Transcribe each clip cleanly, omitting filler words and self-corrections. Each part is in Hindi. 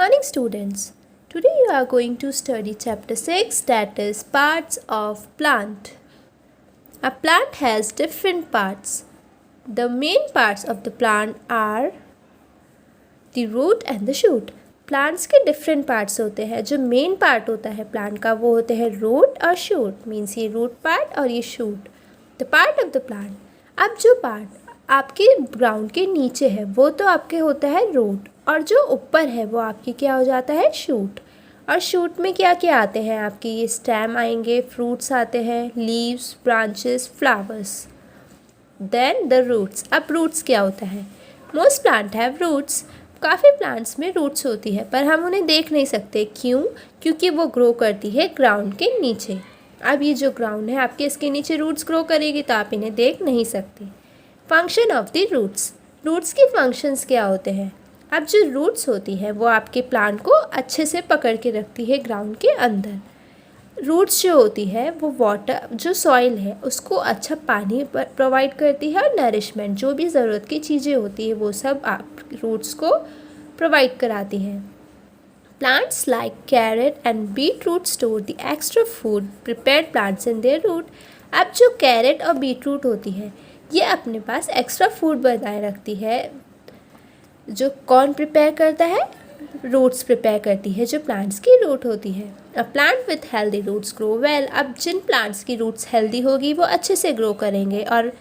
morning, students. Today you are going to study chapter 6, that is parts of plant. A plant has different parts. The main parts of the plant are the root and the shoot. Plants के डिफरेंट पार्ट्स होते हैं. जो मेन पार्ट होता है प्लांट का वो होते हैं रूट और शूट. मीन्स ये रूट पार्ट और ये shoot. The part of the plant. अब जो पार्ट आपके ग्राउंड के नीचे है वो तो आपके होता है रूट, और जो ऊपर है वो आपके क्या हो जाता है शूट. और शूट में क्या क्या आते हैं आपके, ये स्टेम आएंगे, फ्रूट्स आते हैं, leaves, branches, flowers. Then the roots. अब रूट्स क्या होता है. Most plant have roots. काफ़ी प्लांट्स में रूट्स होती है पर हम उन्हें देख नहीं सकते. क्यों? क्योंकि वो ग्रो करती है ग्राउंड के नीचे. अब ये जो ग्राउंड है आपके, इसके नीचे रूट्स ग्रो करेगी तो आप इन्हें देख नहीं सकते. Function of the roots. Roots के फंक्शंस क्या होते हैं. अब जो रूट्स होती है वो आपके प्लांट को अच्छे से पकड़ के रखती है ग्राउंड के अंदर. रूट्स जो होती है वो वाटर, जो सॉइल है उसको अच्छा पानी प्रोवाइड करती है, और नरिशमेंट, जो भी ज़रूरत की चीज़ें होती है वो सब आप रूट्स को प्रोवाइड कराती हैं. Plants like carrot and beetroot store the extra food prepared plants in their root. अब जो कैरेट और बीट रूट होती है ये अपने पास एक्स्ट्रा फूड बनाए रखती है. जो कौन प्रिपेयर करता है, रूट्स प्रिपेयर करती है, जो प्लांट्स की रूट होती है. A plant with healthy roots grow well. अब जिन प्लांट्स की रूट्स हेल्दी होगी वो अच्छे से ग्रो करेंगे, और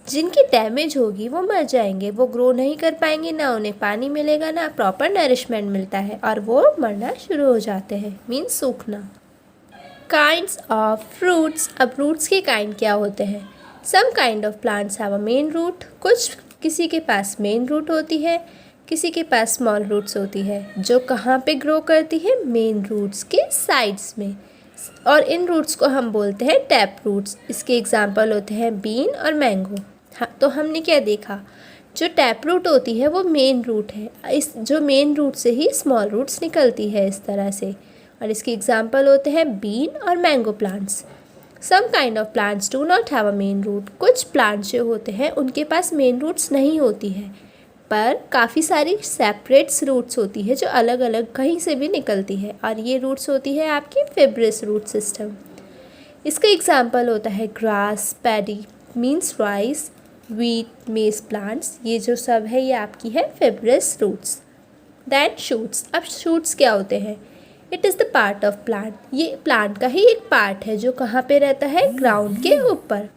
जिनकी डैमेज होगी वो मर जाएंगे. वो ग्रो नहीं कर पाएंगे, ना उन्हें पानी मिलेगा, ना प्रॉपर नरिशमेंट मिलता है, और वो मरना शुरू हो जाते हैं, मीन्स सूखना. Kinds of fruits. अब रूट्स के काइंड क्या होते हैं. Some kind of plants have a main root. किसी के पास मेन रूट होती है, किसी के पास स्मॉल रूट्स होती है, जो कहाँ पे ग्रो करती है, मेन रूट्स के साइड्स में. और इन रूट्स को हम बोलते हैं टैप रूट्स. इसके एग्जांपल होते हैं बीन और मैंगो. हाँ, तो हमने क्या देखा, जो टैप रूट होती है वो मेन रूट है. इस जो मेन रूट से ही स्मॉल रूट्स निकलती है इस तरह से, और इसके एग्जांपल होते हैं बीन और mango plants. Some kind of plants do not have a main root. कुछ प्लांट्स जो होते हैं उनके पास मेन रूट्स नहीं होती है, पर काफ़ी सारी सेपरेट्स रूट्स होती है जो अलग अलग कहीं से भी निकलती है, और ये रूट्स होती है आपकी फिब्रिस रूट सिस्टम. इसका एग्जांपल होता है grass, paddy means rice, wheat, maize plants. ये जो सब है ये आपकी है फिब्रिस रूट्स. Then shoots. अब शूट्स क्या होते हैं. It is the part of plant. ये प्लांट का ही एक पार्ट है जो कहाँ पे रहता है, ग्राउंड के ऊपर.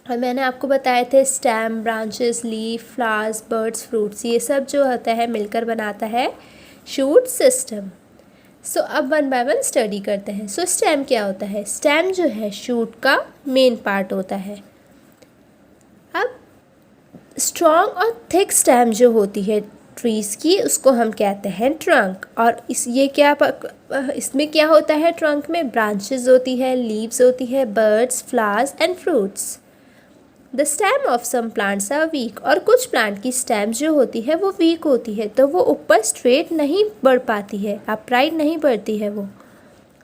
और मैंने आपको बताए थे stem, branches, leaf, flowers, birds, fruits, ये सब जो होता है मिलकर बनाता है शूट सिस्टम. सो अब वन बाय वन स्टडी करते हैं. सो स्टेम क्या होता है. स्टेम जो है शूट का मेन पार्ट होता है. अब स्ट्रॉन्ग और थिक स्टेम जो होती है ट्रीज़ की, उसको हम कहते हैं ट्रंक. और इसमें क्या होता है, ट्रंक में ब्रांचेस होती है, लीव्स होती है, buds, flowers and fruits. The stem of some plants are weak. और कुछ प्लांट की स्टेम जो होती है वो वीक होती है, तो वो ऊपर स्ट्रेट नहीं बढ़ पाती है, अपराइट नहीं बढ़ती है वो.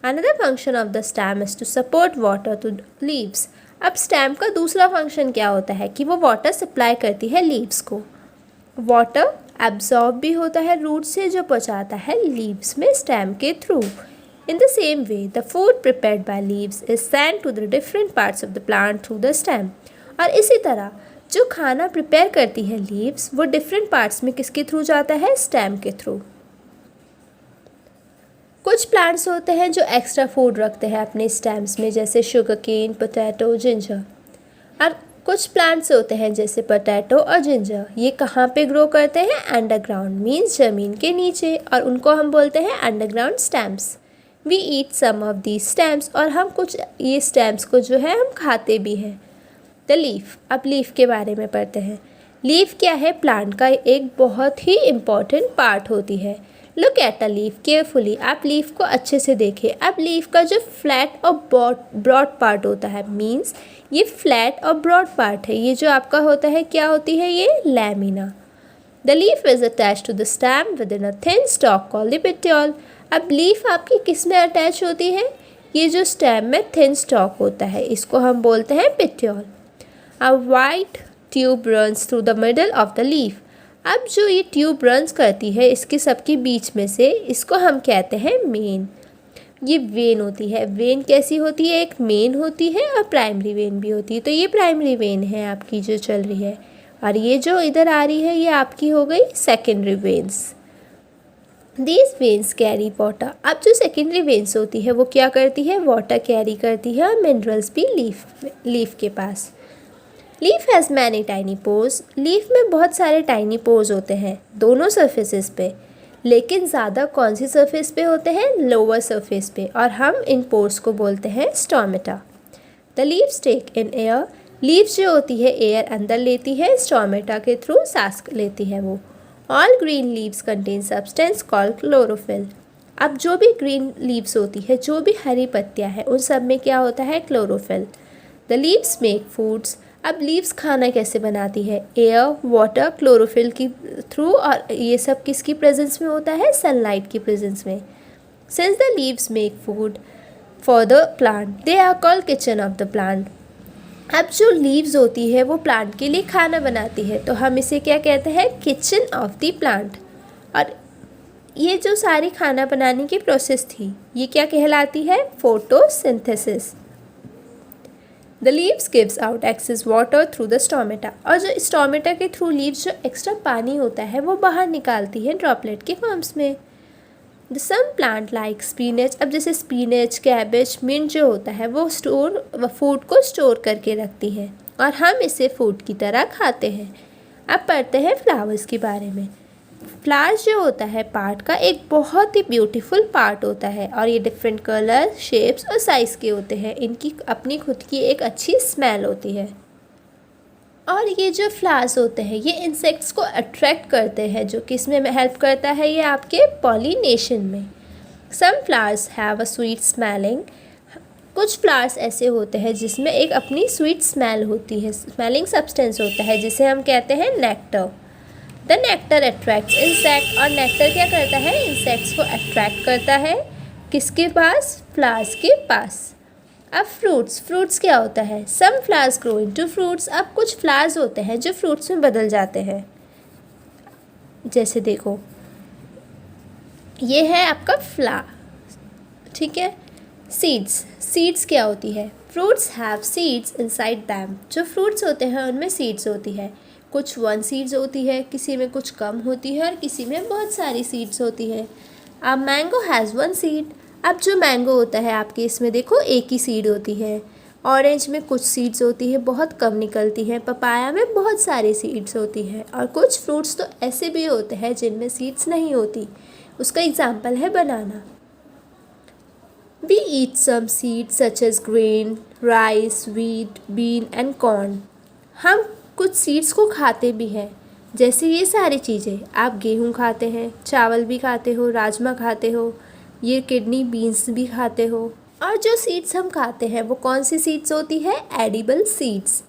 Another function of the stem is to support water to leaves. अब स्टेम का दूसरा फंक्शन क्या होता है कि वो वाटर सप्लाई करती है लीव्स को. वाटर एब्जॉर्ब भी होता है रूट से, जो पहुँचाता है लीव्स में स्टेम के through. In the same way, the food prepared by leaves is sent to the different parts of the plant through the stem. और इसी तरह जो खाना प्रिपेयर करती है लीव्स, वो डिफरेंट पार्ट्स में किसके थ्रू जाता है, स्टेम के थ्रू. कुछ प्लांट्स होते हैं जो एक्स्ट्रा फूड रखते हैं अपने स्टेम्स में, जैसे शुगर केन, पोटैटो, जिंजर. और कुछ प्लांट्स होते हैं जैसे पोटैटो और जिंजर, ये कहाँ पे ग्रो करते हैं, अंडरग्राउंड, मीन्स ज़मीन के नीचे, और उनको हम बोलते हैं underground stems. We eat some of these stems. और हम कुछ ये स्टेम्स को जो है हम खाते भी हैं. The leaf. अब लीफ के बारे में पढ़ते हैं. लीफ क्या है, प्लांट का एक बहुत ही इम्पॉर्टेंट पार्ट होती है. Look at a leaf carefully. आप लीफ को अच्छे से देखें. अब लीफ का जो फ्लैट और ब्रॉड पार्ट होता है, मीन्स ये फ्लैट और ब्रॉड पार्ट है, ये जो आपका होता है क्या होती है, ये lamina. The leaf is attach to the stem with in a thin stalk called the petiole. अब लीफ आपकी किस में अटैच होती है, ये जो स्टेम में थिन स्टॉक होता है इसको हम बोलते हैं petiole. A white tube runs through the middle of the leaf. अब जो ये ट्यूब रन्स करती है इसके सबके बीच में से, इसको हम कहते हैं मेन। ये वेन होती है। वेन कैसी होती है? एक मेन होती है और प्राइमरी वेन भी होती है। तो ये प्राइमरी वेन है आपकी जो चल रही है, और ये जो इधर आ रही है ये आपकी हो गई secondary veins. These veins carry water. अब जो सेकेंडरी वेन्स होती है वो क्या करती है? वाटर कैरी करती है और मिनरल्स भी लीफ के पास। Leaf has many tiny pores. Leaf में बहुत सारे टाइनी पोर्स होते हैं दोनों सरफेसेस पे, लेकिन ज़्यादा कौन सी सरफेस पे होते हैं? लोअर सरफेस पे, और हम इन पोर्स को बोलते हैं stomata. The leaves take in air. Leaves जो होती है एयर अंदर लेती है, स्टोमेटा के थ्रू सांस लेती है वो। All green leaves contain substance called chlorophyll. अब जो भी ग्रीन लीव्स होती है, जो भी हरी पत्तियाँ हैं, उन सब में क्या होता है? Chlorophyll. The leaves make foods. अब लीव्स खाना कैसे बनाती है? एयर, वाटर, क्लोरोफिल की थ्रू, और ये सब किसकी प्रेजेंस में होता है? सनलाइट की प्रेजेंस में। Since the leaves make food for the plant, they are called kitchen of the plant. अब जो लीव्स होती है वो प्लांट के लिए खाना बनाती है, तो हम इसे क्या कहते हैं? Kitchen of the plant. और ये जो सारी खाना बनाने की प्रोसेस थी, ये क्या कहलाती है? Photosynthesis. The leaves gives out excess water through the stomata. और जो स्टोमेटा के थ्रू लीव्स जो एक्स्ट्रा पानी होता है वो बाहर निकालती है ड्रॉपलेट के फॉर्म्स में। The some plant like spinach. अब जैसे स्पीनेच, कैबेज, मिंट जो होता है वो फूड को स्टोर करके रखती है, और हम इसे फूड की तरह खाते हैं। अब पढ़ते हैं फ्लावर्स के बारे में। फ्लावर्स जो होता है पार्ट का एक बहुत ही ब्यूटीफुल पार्ट होता है, और ये डिफरेंट कलर, शेप्स और साइज़ के होते हैं। इनकी अपनी खुद की एक अच्छी स्मेल होती है। और ये जो फ्लावर्स होते हैं ये इंसेक्ट्स को अट्रैक्ट करते हैं, जो किस में हेल्प करता है? ये आपके पॉलिनेशन में। Some flowers have a sweet smelling. कुछ फ्लावर्स ऐसे होते हैं जिसमें एक अपनी स्वीट स्मेल होती है, स्मेलिंग सब्सटेंस होता है, जिसे हम कहते हैं nectar. The nectar attracts insect. और नेक्टर क्या करता है? इंसेक्ट्स को अट्रैक्ट करता है। किसके पास? फ्लावर्स के पास। अब फ्रूट्स क्या होता है? Some flowers grow into fruits. अब कुछ फ्लावर्स होते हैं जो फ्रूट्स में बदल जाते हैं। जैसे देखो, ये है आपका फ्लावर, ठीक है। सीड्स क्या होती है? Fruits have seeds inside them. जो फ्रूट्स होते हैं उनमें सीड्स होती है। कुछ 1 सीड्स होती है, किसी में कुछ कम होती है, और किसी में बहुत सारी सीड्स होती है। अब मैंगो हैज़ 1 सीड। अब जो मैंगो होता है आपके, इसमें देखो एक ही सीड होती है। ऑरेंज में कुछ सीड्स होती है, बहुत कम निकलती है। पपाया में बहुत सारी सीड्स होती है। और कुछ फ्रूट्स तो ऐसे भी होते हैं जिनमें सीड्स नहीं होती। उसका एग्जाम्पल है banana. We eat some seeds such as grain, rice, wheat, bean and corn. हम कुछ सीड्स को खाते भी हैं, जैसे ये सारी चीज़ें। आप गेहूँ खाते हैं, चावल भी खाते हो, राजमा खाते हो, ये किडनी बीन्स भी खाते हो। और जो सीड्स हम खाते हैं वो कौन सी सीड्स होती है? Edible seeds.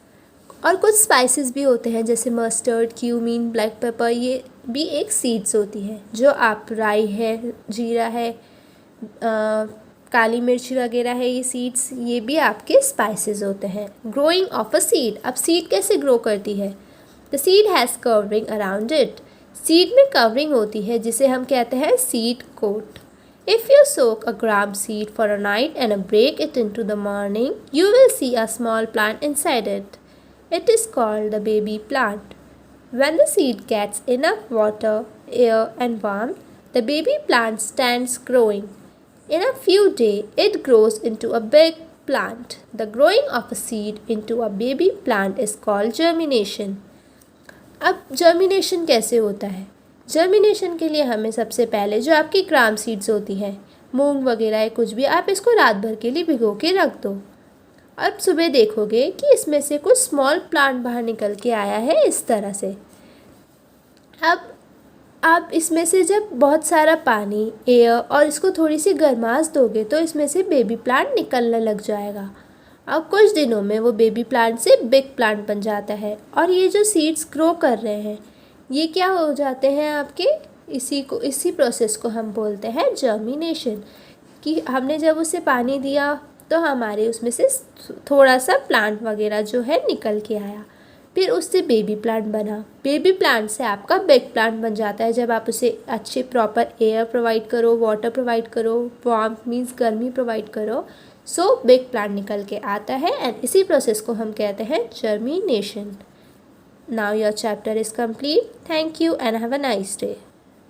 और कुछ स्पाइसेस भी होते हैं, जैसे मस्टर्ड, क्यूमीन, ब्लैक पेपर, ये भी एक सीड्स होती है। जो आप राई है, जीरा है, काली मिर्च वगैरह है, ये सीड्स, ये भी आपके स्पाइसेस होते हैं। Growing of a seed. अब सीड कैसे ग्रो करती है? The seed has covering around it. Seed में कवरिंग होती है जिसे हम कहते हैं seed coat. If you soak a gram seed for a night and break it into the morning, you will see a small plant inside it. It is called the baby plant. When the seed gets enough water, air and warmth, the baby plant starts growing. In a few days, it grows into a big plant. The growing of a seed into a baby plant is called germination. अब germination कैसे होता है? जर्मिनेशन के लिए हमें सबसे पहले जो आपकी ग्राम सीड्स होती हैं, मूंग वगैरह है, कुछ भी, आप इसको रात भर के लिए भिगो के रख दो। अब सुबह देखोगे कि इसमें से कुछ स्मॉल प्लांट बाहर निकल के आया है इस तरह से। अब आप इसमें से जब बहुत सारा पानी, एयर और इसको थोड़ी सी गर्माश दोगे तो इसमें से बेबी प्लांट निकलने लग जाएगा। अब कुछ दिनों में वो बेबी प्लांट से बिग प्लांट बन जाता है। और ये जो सीड्स ग्रो कर रहे हैं ये क्या हो जाते हैं आपके? इसी प्रोसेस को हम बोलते हैं जर्मिनेशन। कि हमने जब उसे पानी दिया तो हमारे उसमें से थोड़ा सा प्लांट वगैरह जो है निकल के आया। फिर उससे बेबी प्लांट बना, बेबी प्लांट से आपका बिग प्लांट बन जाता है जब आप उसे अच्छे प्रॉपर एयर प्रोवाइड करो, वाटर प्रोवाइड करो, वार्मथ मीन्स गर्मी प्रोवाइड करो, सो बिग प्लांट निकल के आता है एंड इसी प्रोसेस को हम कहते हैं germination. Now your chapter is complete. Thank you and have a nice day.